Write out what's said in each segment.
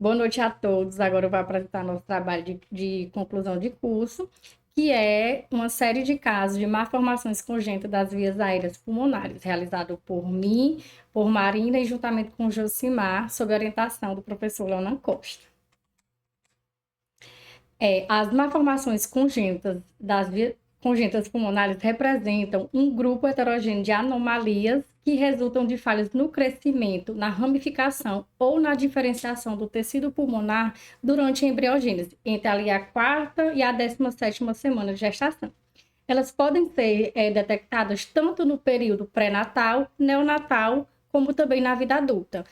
Boa noite a todos. Agora eu vou apresentar nosso trabalho de conclusão de curso, que é uma série de casos de malformações congênitas das vias aéreas pulmonares, realizado por mim, por Marina e juntamente com Josimar, sob orientação do professor Leonan Costa. As malformações congênitas pulmonares representam um grupo heterogêneo de anomalias que resultam de falhas no crescimento, na ramificação ou na diferenciação do tecido pulmonar durante a embriogênese, entre ali a 4ª e a 17ª semana de gestação. Elas podem ser detectadas tanto no período pré-natal, neonatal, como também na vida adulta.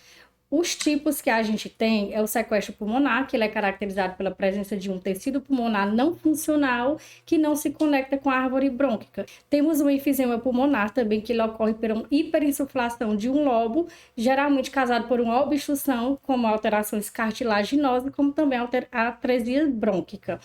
Os tipos que a gente tem é o sequestro pulmonar, que ele é caracterizado pela presença de um tecido pulmonar não funcional que não se conecta com a árvore brônquica. Temos o enfisema pulmonar também, que ele ocorre por uma hiperinsuflação de um lobo, geralmente causado por uma obstrução, como alterações cartilaginosas, como também a atresia brônquica.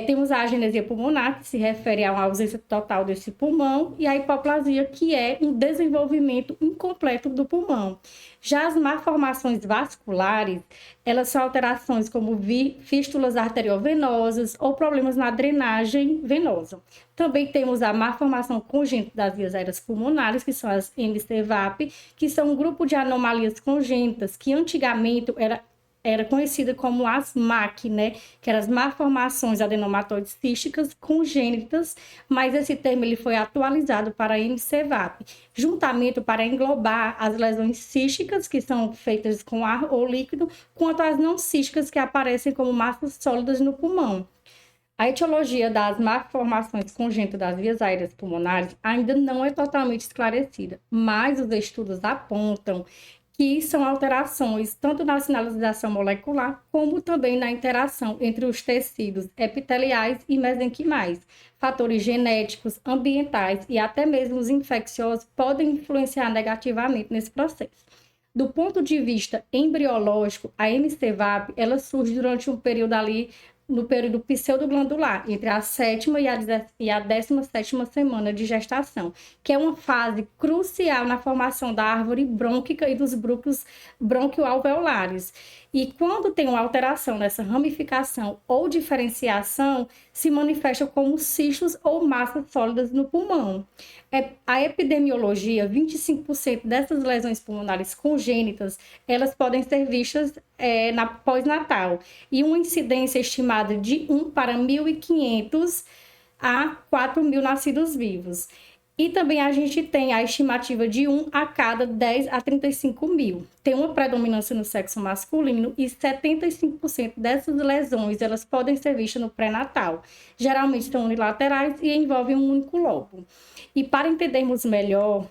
Temos a agenesia pulmonar, que se refere a uma ausência total desse pulmão, e a hipoplasia, que é um desenvolvimento incompleto do pulmão. Já as malformações vasculares, elas são alterações como fístulas arteriovenosas ou problemas na drenagem venosa. Também temos a malformação congênita das vias aéreas pulmonares, que são as MCVAP, que são um grupo de anomalias congênitas que antigamente era conhecida como as MAC, né? Que eram as malformações adenomatoides císticas congênitas, mas esse termo ele foi atualizado para MCVAP, juntamente para englobar as lesões císticas, que são feitas com ar ou líquido, quanto as não císticas, que aparecem como massas sólidas no pulmão. A etiologia das malformações congênitas das vias aéreas pulmonares ainda não é totalmente esclarecida, mas os estudos apontam que são alterações tanto na sinalização molecular, como também na interação entre os tecidos epiteliais e mesenquimais. Fatores genéticos, ambientais e até mesmo os infecciosos podem influenciar negativamente nesse processo. Do ponto de vista embriológico, a MCVAP, ela surge durante um período ali, no período pseudoglandular, entre a 7ª e a 17ª semana de gestação, que é uma fase crucial na formação da árvore brônquica e dos brúnquios bronquioalveolares. E quando tem uma alteração nessa ramificação ou diferenciação, se manifesta como cistos ou massas sólidas no pulmão. A epidemiologia, 25% dessas lesões pulmonares congênitas, elas podem ser vistas na pós-natal, e uma incidência estimada de 1 para 1.500 a 4.000 nascidos vivos. E também a gente tem a estimativa de 1 a cada 10 a 35 mil. Tem uma predominância no sexo masculino e 75% dessas lesões elas podem ser vistas no pré-natal. Geralmente são unilaterais e envolvem um único lobo. E para entendermos melhor,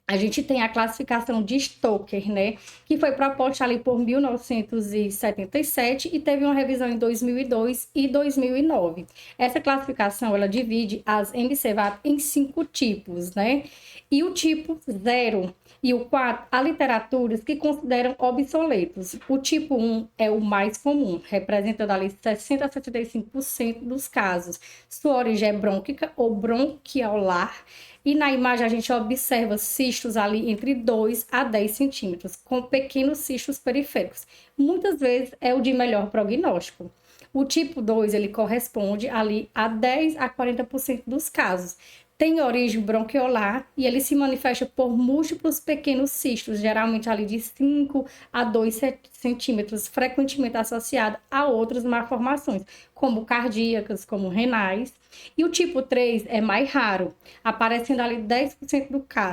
a gente tem a classificação de Stoker, né, que foi proposta ali por 1977 e teve uma revisão em 2002 e 2009. Essa classificação, ela divide as MCVAP em 5 tipos, né, e o tipo 0 e o 4, há literaturas que consideram obsoletos. O tipo 1 é o mais comum, representando ali 60 a 75% dos casos. Sua origem é brônquica ou bronquiolar, e na imagem a gente observa cistos ali entre 2 a 10 centímetros, com pequenos cistos periféricos. Muitas vezes é o de melhor prognóstico. O tipo 2, ele corresponde ali a 10 a 40% dos casos. Tem origem bronquiolar e ele se manifesta por múltiplos pequenos cistos, geralmente ali de 5 a 2 centímetros, frequentemente associado a outras malformações, como cardíacas, como renais. E o tipo 3 é mais raro, aparecendo ali 10%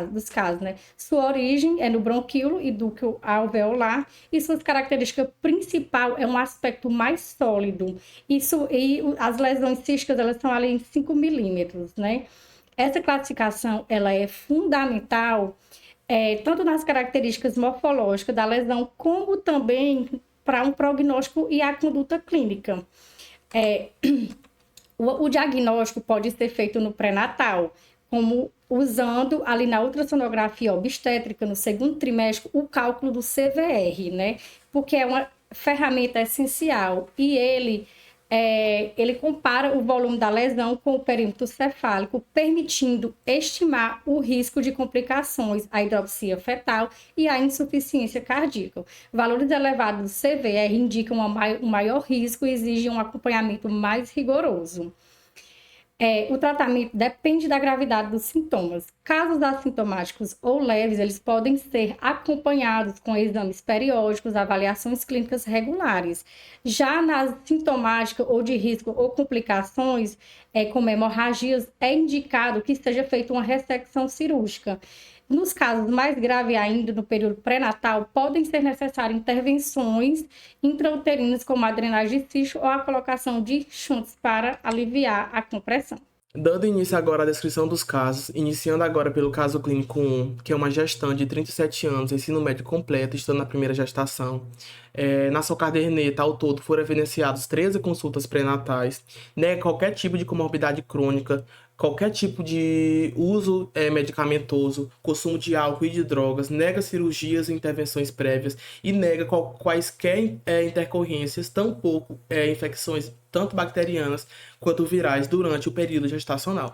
dos casos, né? Sua origem é no bronquíolo e dúcleo alveolar, e suas características principais é um aspecto mais sólido. E as lesões císticas, elas são ali em 5 milímetros, né? Essa classificação, ela é fundamental, tanto nas características morfológicas da lesão, como também para um prognóstico e a conduta clínica. O diagnóstico pode ser feito no pré-natal, como usando ali na ultrassonografia obstétrica, no segundo trimestre, o cálculo do CVR, né? Porque é uma ferramenta essencial e ele ele compara o volume da lesão com o perímetro cefálico, permitindo estimar o risco de complicações, a hidropsia fetal e a insuficiência cardíaca. Valores elevados do CVR indicam um maior risco e exigem um acompanhamento mais rigoroso. O tratamento depende da gravidade dos sintomas. Casos assintomáticos ou leves, eles podem ser acompanhados com exames periódicos, avaliações clínicas regulares. Já nas sintomáticas ou de risco ou complicações, como hemorragias, é indicado que seja feita uma ressecção cirúrgica. Nos casos mais graves ainda, no período pré-natal, podem ser necessárias intervenções intrauterinas, como a drenagem de cisto ou a colocação de shunts para aliviar a compressão. Dando início agora à descrição dos casos, iniciando agora pelo caso clínico 1, que é uma gestante de 37 anos, ensino médio completo, estando na primeira gestação. Na sua caderneta, ao todo, foram evidenciados 13 consultas pré-natais, qualquer tipo de comorbidade crônica, qualquer tipo de uso medicamentoso, consumo de álcool e de drogas, nega cirurgias e intervenções prévias e nega quaisquer intercorrências, tampouco infecções tanto bacterianas quanto virais durante o período gestacional.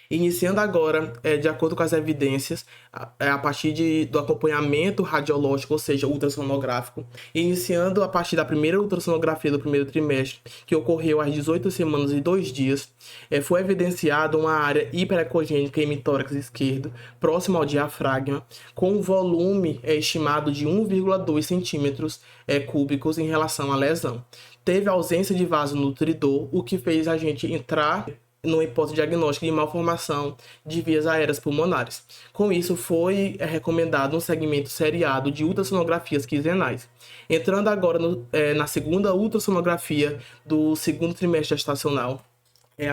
Iniciando agora, de acordo com as evidências, a partir do acompanhamento radiológico, ou seja, ultrassonográfico, iniciando a partir da primeira ultrassonografia do primeiro trimestre, que ocorreu às 18 semanas e 2 dias, foi evidenciada uma área hiperecogênica em hemitórax esquerdo, próximo ao diafragma, com um volume estimado de 1,2 centímetros cúbicos em relação à lesão. Teve ausência de vaso nutridor, o que fez a gente entrar numa hipótese diagnóstica de malformação de vias aéreas pulmonares. Com isso, foi recomendado um segmento seriado de ultrassonografias quinzenais. Entrando agora na segunda ultrassonografia do segundo trimestre gestacional,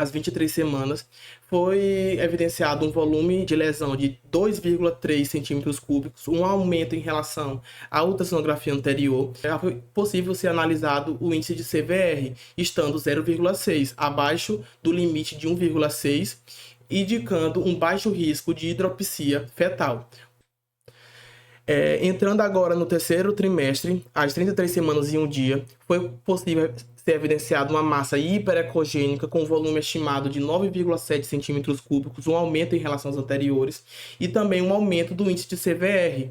às 23 semanas, foi evidenciado um volume de lesão de 2,3 centímetros cúbicos, um aumento em relação à ultrassonografia anterior. Foi possível ser analisado o índice de CVR, estando 0,6, abaixo do limite de 1,6, indicando um baixo risco de hidropsia fetal. Entrando agora no terceiro trimestre, às 33 semanas e 1 dia, foi possível ser evidenciado uma massa hiperecogênica com volume estimado de 9,7 centímetros cúbicos, um aumento em relação aos anteriores, e também um aumento do índice de CVR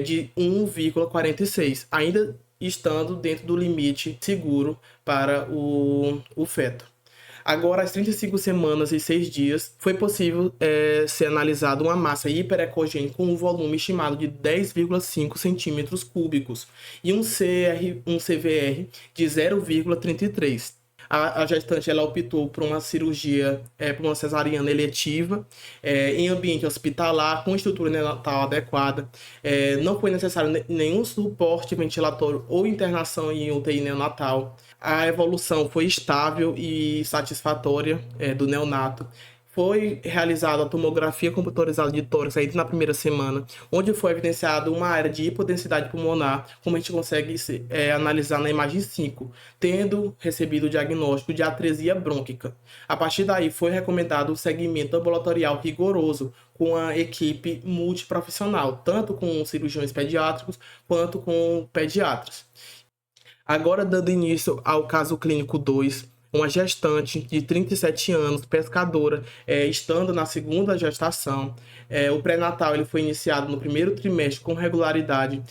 de 1,46, ainda estando dentro do limite seguro para o feto. Agora, às 35 semanas e 6 dias, foi possível ser analisado uma massa hiperecogênica com um volume estimado de 10,5 centímetros cúbicos e um CVR de 0,33. A gestante ela optou por uma cirurgia, por uma cesariana eletiva, em ambiente hospitalar, com estrutura neonatal adequada. Não foi necessário nenhum suporte ventilatório ou internação em UTI neonatal. A evolução foi estável e satisfatória do neonato. Foi realizada a tomografia computadorizada de tórax ainda na primeira semana, onde foi evidenciada uma área de hipodensidade pulmonar, como a gente consegue analisar na imagem 5, tendo recebido o diagnóstico de atresia brônquica. A partir daí, foi recomendado o segmento ambulatorial rigoroso, com a equipe multiprofissional, tanto com cirurgiões pediátricos quanto com pediatras. Agora, dando início ao caso clínico 2, uma gestante de 37 anos, pescadora, estando na segunda gestação. O pré-natal ele foi iniciado no primeiro trimestre com regularidade,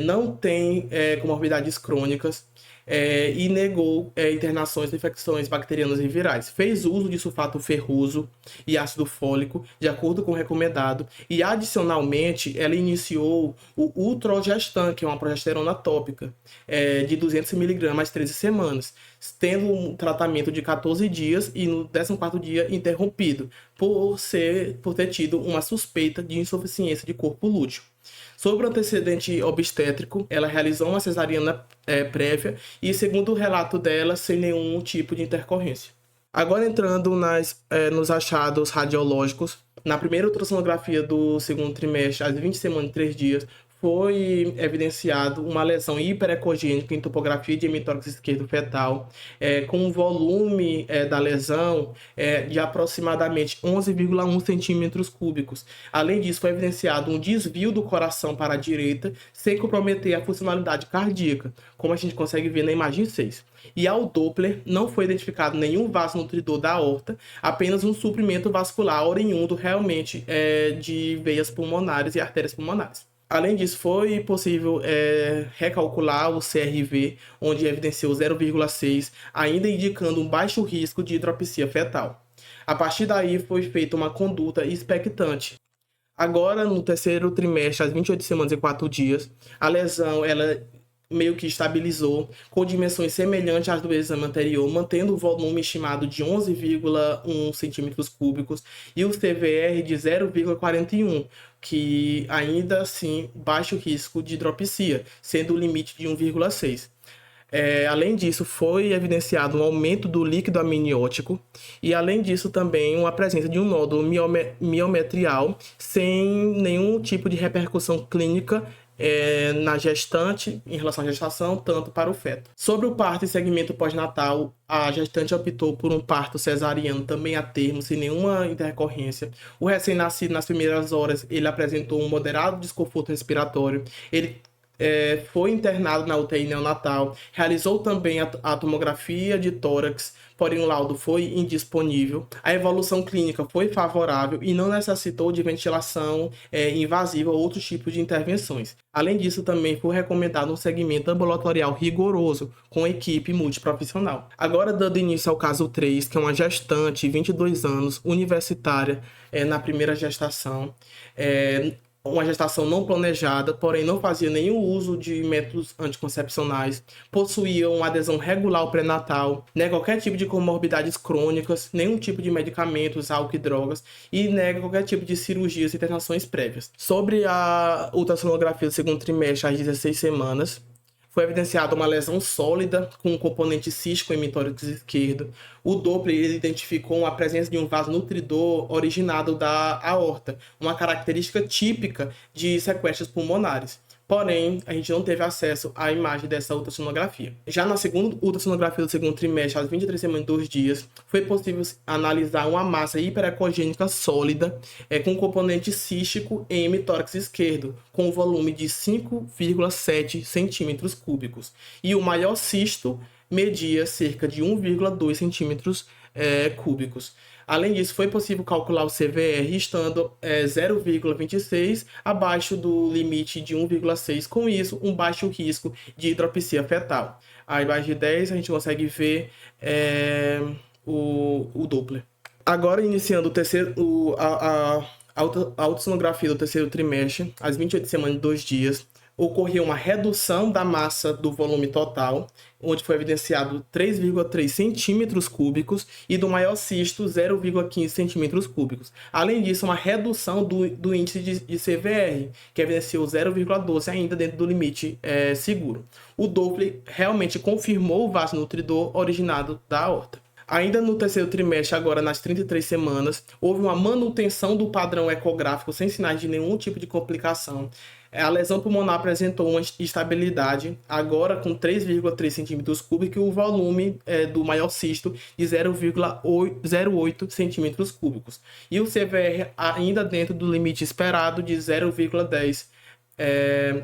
não tem comorbidades crônicas, e negou internações de infecções bacterianas e virais. Fez uso de sulfato ferroso e ácido fólico, de acordo com o recomendado, e adicionalmente ela iniciou o Ultrogestan, que é uma progesterona tópica, de 200 mg às 13 semanas, tendo um tratamento de 14 dias e no 14º dia interrompido, por ter tido uma suspeita de insuficiência de corpo lúteo. Sobre o antecedente obstétrico, ela realizou uma cesariana prévia e, segundo o relato dela, sem nenhum tipo de intercorrência. Agora entrando nos achados radiológicos, na primeira ultrassonografia do segundo trimestre, às 20 semanas e 3 dias, foi evidenciado uma lesão hiperecogênica em topografia de hemitórax esquerdo fetal, com um volume da lesão de aproximadamente 11,1 centímetros cúbicos. Além disso, foi evidenciado um desvio do coração para a direita, sem comprometer a funcionalidade cardíaca, como a gente consegue ver na imagem 6. E ao Doppler, não foi identificado nenhum vaso nutridor da aorta, apenas um suprimento vascular oriundo realmente de veias pulmonares e artérias pulmonares. Além disso, foi possível recalcular o CRV, onde evidenciou 0,6, ainda indicando um baixo risco de hidropsia fetal. A partir daí, foi feita uma conduta expectante. Agora, no terceiro trimestre, às 28 semanas e 4 dias, a lesão ela meio que estabilizou, com dimensões semelhantes às do exame anterior, mantendo o volume estimado de 11,1 centímetros cúbicos e o CVR de 0,41, que ainda assim baixo risco de hidropsia, sendo o limite de 1,6. Além disso, foi evidenciado um aumento do líquido amniótico e, além disso, também a presença de um nódulo miometrial sem nenhum tipo de repercussão clínica na gestante, em relação à gestação, tanto para o feto. Sobre o parto e segmento pós-natal, a gestante optou por um parto cesariano também a termo, sem nenhuma intercorrência. O recém-nascido, nas primeiras horas, ele apresentou um moderado desconforto respiratório. Ele foi internado na UTI neonatal, realizou também a tomografia de tórax, porém o laudo foi indisponível. A evolução clínica foi favorável e não necessitou de ventilação invasiva ou outros tipos de intervenções. Além disso, também foi recomendado um segmento ambulatorial rigoroso com equipe multiprofissional. Agora, dando início ao caso 3, que é uma gestante, 22 anos, universitária, na primeira gestação, uma gestação não planejada, porém não fazia nenhum uso de métodos anticoncepcionais, possuía uma adesão regular ao pré-natal, nega qualquer tipo de comorbidades crônicas, nenhum tipo de medicamentos, álcool e drogas, e nega qualquer tipo de cirurgias e internações prévias. Sobre a ultrassonografia do segundo trimestre às 16 semanas, foi evidenciada uma lesão sólida com um componente cístico em hemitórax esquerdo. O Doppler ele identificou a presença de um vaso nutridor originado da aorta, uma característica típica de sequestros pulmonares. Porém, a gente não teve acesso à imagem dessa ultrassonografia. Já na segunda ultrassonografia do segundo trimestre, às 23 semanas e 2 dias, foi possível analisar uma massa hiperecogênica sólida com componente cístico em hemitórax esquerdo, com um volume de 5,7 centímetros cúbicos. E o maior cisto media cerca de 1,2 centímetros cúbicos. Além disso, foi possível calcular o CVR estando 0,26 abaixo do limite de 1,6, com isso, um baixo risco de hidropsia fetal. A imagem 10 a gente consegue ver o Doppler. Agora, iniciando a ultrassonografia do terceiro trimestre, às 28 semanas e 2 dias, ocorreu uma redução da massa do volume total, onde foi evidenciado 3,3 centímetros cúbicos e do maior cisto 0,15 centímetros cúbicos. Além disso, uma redução do índice de CVR, que evidenciou 0,12 ainda dentro do limite seguro. O Doppler realmente confirmou o vaso nutridor originado da aorta. Ainda no terceiro trimestre, agora nas 33 semanas, houve uma manutenção do padrão ecográfico sem sinais de nenhum tipo de complicação. A lesão pulmonar apresentou uma estabilidade, agora com 3,3 centímetros cúbicos e o volume do maior cisto de 0,08 centímetros cúbicos. E o CVR ainda dentro do limite esperado de 0,10,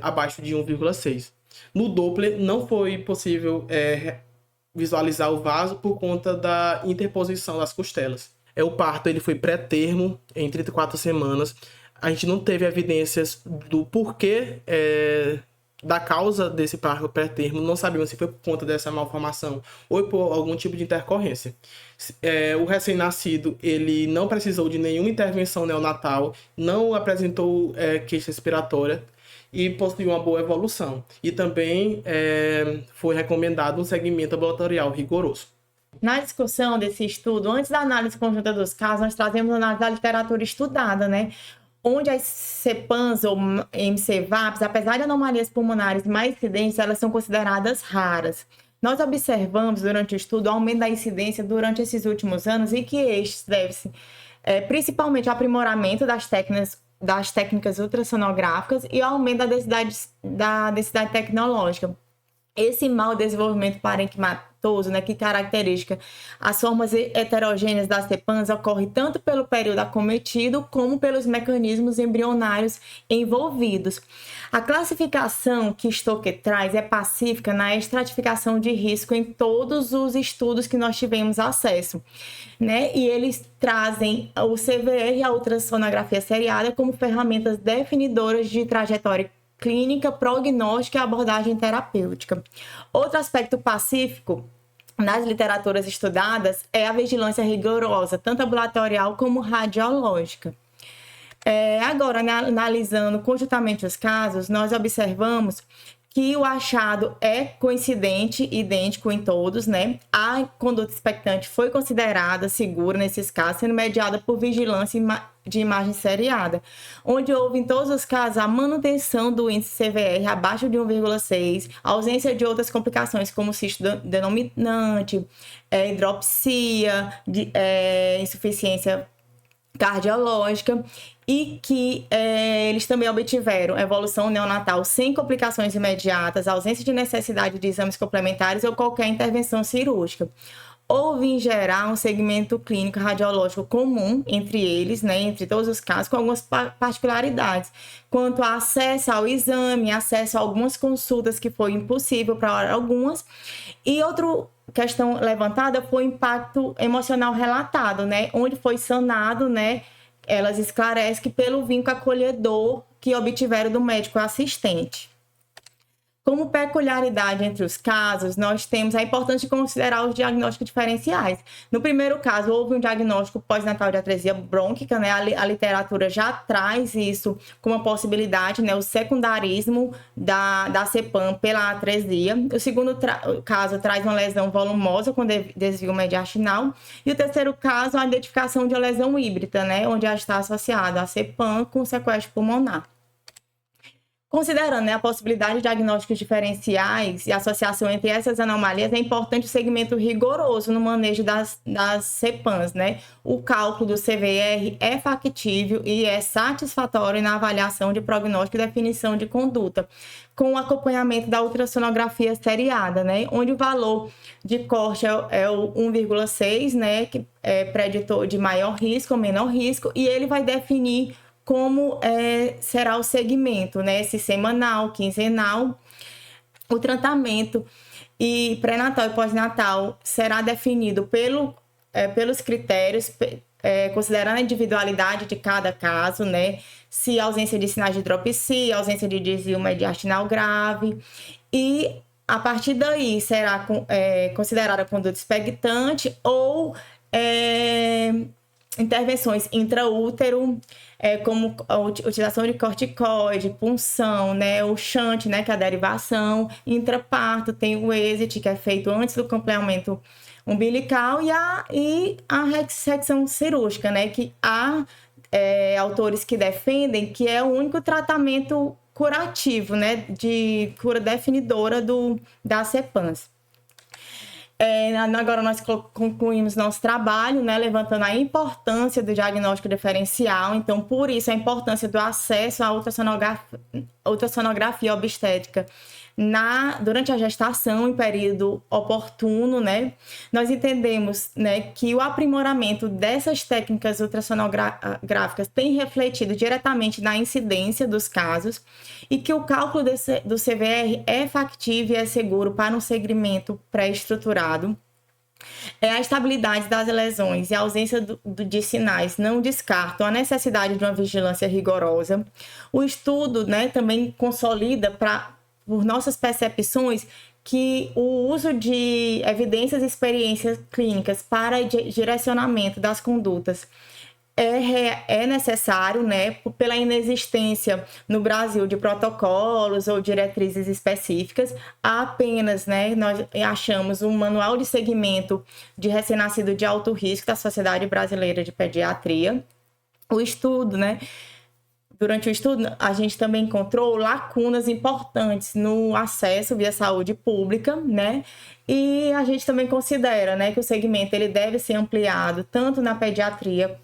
abaixo de 1,6. No Doppler não foi possível visualizar o vaso por conta da interposição das costelas. O parto ele foi pré-termo em 34 semanas. A gente não teve evidências do porquê da causa desse parto pré-termo. Não sabemos se foi por conta dessa malformação ou por algum tipo de intercorrência. O recém-nascido ele não precisou de nenhuma intervenção neonatal, não apresentou queixa respiratória e possuiu uma boa evolução. E também foi recomendado um segmento ambulatorial rigoroso. Na discussão desse estudo, antes da análise conjunta dos casos, nós trazemos a análise da literatura estudada, né? Onde as CEPANs ou MCVAPs, apesar de anomalias pulmonares mais incidentes, elas são consideradas raras. Nós observamos durante o estudo o aumento da incidência durante esses últimos anos e que estes deve-se principalmente ao aprimoramento das técnicas das técnicas ultrassonográficas e o aumento da densidade tecnológica. Esse mau desenvolvimento parenquimatoso, né, que caracteriza as formas heterogêneas das CEPANs, ocorre tanto pelo período acometido como pelos mecanismos embrionários envolvidos. A classificação que Stocker traz é pacífica na estratificação de risco em todos os estudos que nós tivemos acesso, né? E eles trazem o CVR e a ultrassonografia seriada como ferramentas definidoras de trajetória clínica, prognóstica e abordagem terapêutica. Outro aspecto pacífico nas literaturas estudadas é a vigilância rigorosa, tanto ambulatorial como radiológica. Agora, analisando conjuntamente os casos, nós observamos que o achado é coincidente, idêntico em todos, né? A conduta expectante foi considerada segura nesses casos, sendo mediada por vigilância de imagem seriada, onde houve em todos os casos a manutenção do índice CVR abaixo de 1,6, ausência de outras complicações como cisto denominante, hidropsia, insuficiência cardiológica, e que eles também obtiveram evolução neonatal sem complicações imediatas, ausência de necessidade de exames complementares ou qualquer intervenção cirúrgica. Houve, em geral, um segmento clínico radiológico comum entre eles, né, entre todos os casos, com algumas particularidades, quanto a acesso ao exame, acesso a algumas consultas que foi impossível para algumas, e outra questão levantada foi o impacto emocional relatado, né, onde foi sanado, né, elas esclarecem que pelo vínculo acolhedor que obtiveram do médico assistente. Como peculiaridade entre os casos, nós temos a importância de considerar os diagnósticos diferenciais. No primeiro caso, houve um diagnóstico pós-natal de atresia brônquica, né? A literatura já traz isso como uma possibilidade, né? O secundarismo da CEPAM pela atresia. O segundo caso traz uma lesão volumosa com desvio mediastinal. E o terceiro caso, a identificação de uma lesão híbrida, né? Onde já está associada a CEPAM com sequestro pulmonar. Considerando, né, a possibilidade de diagnósticos diferenciais e associação entre essas anomalias, é importante o segmento rigoroso no manejo das CEPANs, né? O cálculo do CVR é factível e é satisfatório na avaliação de prognóstico e definição de conduta, com o acompanhamento da ultrassonografia seriada, né? Onde o valor de corte é o 1,6, né? Que é preditor de maior risco ou menor risco, e ele vai definir como será o segmento, né? Se semanal, quinzenal. O tratamento e pré-natal e pós-natal será definido pelos critérios, considerando a individualidade de cada caso, né? Se ausência de sinais de hidropsia, ausência de desvio mediastinal grave. E, a partir daí, será considerada conduta expectante ou intervenções intraútero, como a utilização de corticoide, punção, né, o shunt, né, que é a derivação, intraparto, tem o exit, que é feito antes do complemento umbilical, e a ressecção cirúrgica, né, que há autores que defendem que é o único tratamento curativo, né, de cura definidora das CEPANs. Agora nós concluímos nosso trabalho, né, levantando a importância do diagnóstico diferencial. Então, por isso, a importância do acesso à ultrassonografia obstétrica durante a gestação, em período oportuno, né? Nós entendemos, né, que o aprimoramento dessas técnicas ultrassonográficas tem refletido diretamente na incidência dos casos e que o cálculo do CVR é factível e é seguro para um segmento pré-estruturado. A estabilidade das lesões e a ausência de sinais não descartam a necessidade de uma vigilância rigorosa. O estudo, né, também consolida por nossas percepções, que o uso de evidências e experiências clínicas para direcionamento das condutas é necessário, né, pela inexistência no Brasil de protocolos ou diretrizes específicas. Há apenas, né, nós achamos um manual de segmento de recém-nascido de alto risco da Sociedade Brasileira de Pediatria. O estudo, né, durante o estudo, a gente também encontrou lacunas importantes no acesso via saúde pública, né? E a gente também considera, né, que o segmento ele deve ser ampliado tanto na pediatria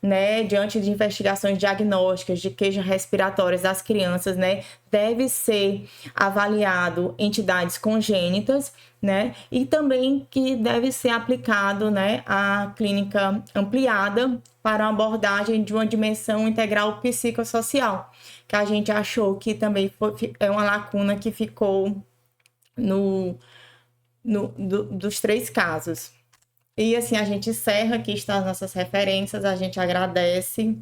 né, diante de investigações diagnósticas de queixas respiratórias das crianças, né, deve ser avaliado entidades congênitas, né, e também que deve ser aplicado, né, a clínica ampliada para a abordagem de uma dimensão integral psicossocial, que a gente achou que também é uma lacuna que ficou dos 3 casos. E assim, a gente encerra, aqui estão as nossas referências, a gente agradece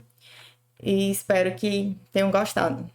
e espero que tenham gostado.